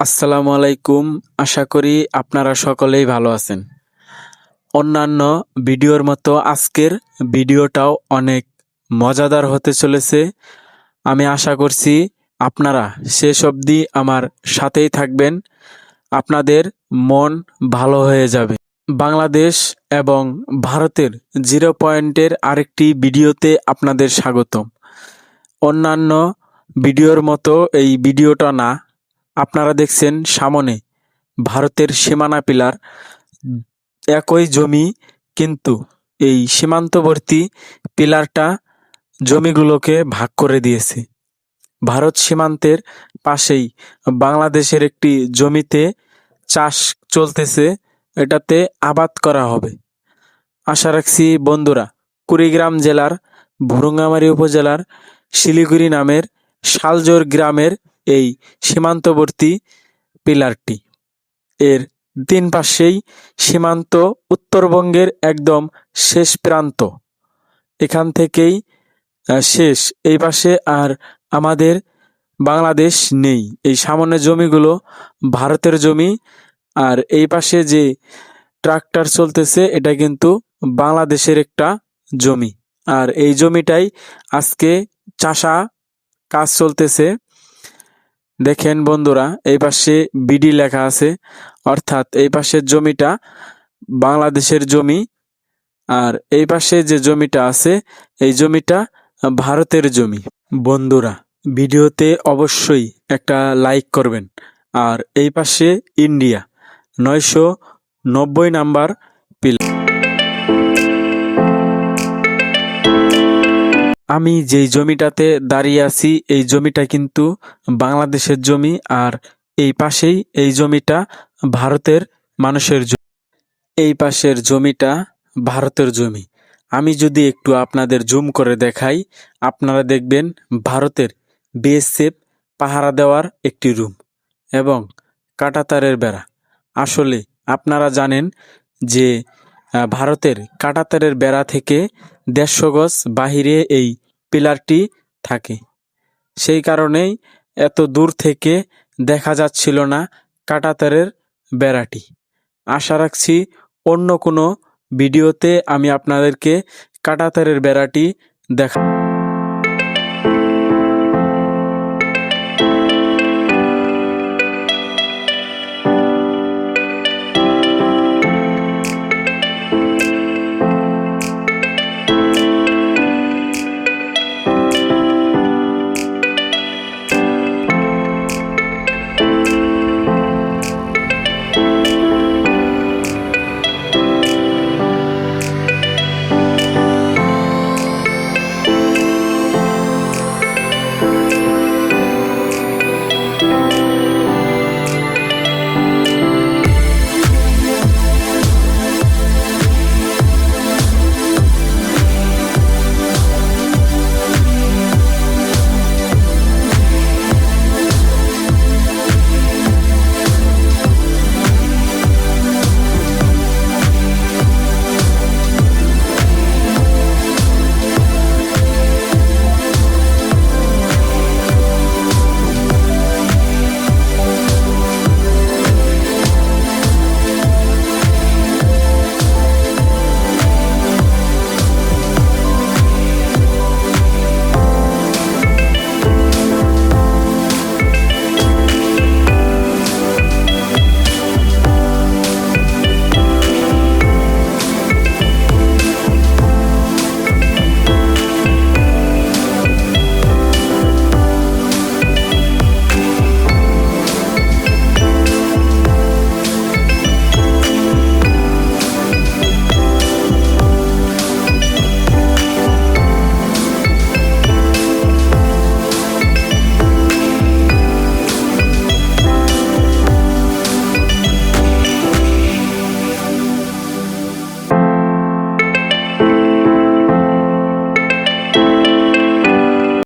আসসালামু আলাইকুম। আশা করি আপনারা সকলেই ভালো আছেন। অন্যান্য ভিডিওর মতো আজকের ভিডিওটাও অনেক মজাদার হতে চলেছে। আমি আশা করছি আপনারা শেষ অবধি আমার সাথেই থাকবেন। আপনাদের মন ভালো হয়ে যাবে। বাংলাদেশ এবং ভারতের 0 পয়েন্টের আরেকটি ভিডিওতে আপনাদের স্বাগতম। অন্যান্য ভিডিওর মতো এই ভিডিওটা না। আপনারা দেখছেন সামনে ভারতের সীমানা পিলার, একই জমি, কিন্তু এই সীমান্তবর্তী পিলারটা জমিগুলোকে ভাগ করে দিয়েছে। ভারত সীমান্তের পাশেই বাংলাদেশের একটি জমিতে চাষ চলতেছে, এটাতে আবাদ করা হবে। আশা রাখছি বন্ধুরা, কুড়িগ্রাম জেলার ভুরুঙ্গামারী উপজেলার শিলিগুড়ি নামের শালজোর গ্রামের এই সীমান্তবর্তী পিলারটি, এর 3 পাশেই সীমান্ত, উত্তরবঙ্গের একদম শেষ প্রান্ত। এখান থেকেই শেষ, এই পাশে আর আমাদের বাংলাদেশ নেই। এই সামনে জমিগুলো ভারতের জমি, আর এই পাশে যে ট্রাক্টর চলতেছে এটা কিন্তু বাংলাদেশের একটা জমি। আর এই জমিটাই আজকে চাষা কাজ চলতেছে। দেখেন বন্ধুরা, এই পাশে বিডি লেখা আছে, অর্থাৎ এই পাশের জমিটা বাংলাদেশের জমি, আর এই পাশে যে জমিটা আছে এই জমিটা ভারতের জমি। বন্ধুরা, ভিডিওতে অবশ্যই একটা লাইক করবেন। আর এই পাশে ইন্ডিয়া 990 নাম্বার পিলার। আমি যেই জমিটাতে দাঁড়িয়ে আছি এই জমিটা কিন্তু বাংলাদেশের জমি, আর এই পাশেই এই জমিটা ভারতের মানুষের জমি। এই পাশের জমিটা ভারতের জমি। আমি যদি একটু আপনাদের জুম করে দেখাই, আপনারা দেখবেন ভারতের বিএসএফ পাহারা দেওয়ার একটি রুম এবং কাঁটাতারের বেড়া। আসলে আপনারা জানেন যে ভারতের কাঁটাতারের বেড়া থেকে 150 গজ বাহিরে এই পিলারটি থাকে। সেই কারণেই এত দূর থেকে দেখা যাচ্ছিল না কাঁটাতারের বেড়াটি। আশা রাখছি অন্য কোনো ভিডিওতে আমি আপনাদেরকে কাঁটাতারের বেড়াটি দেখা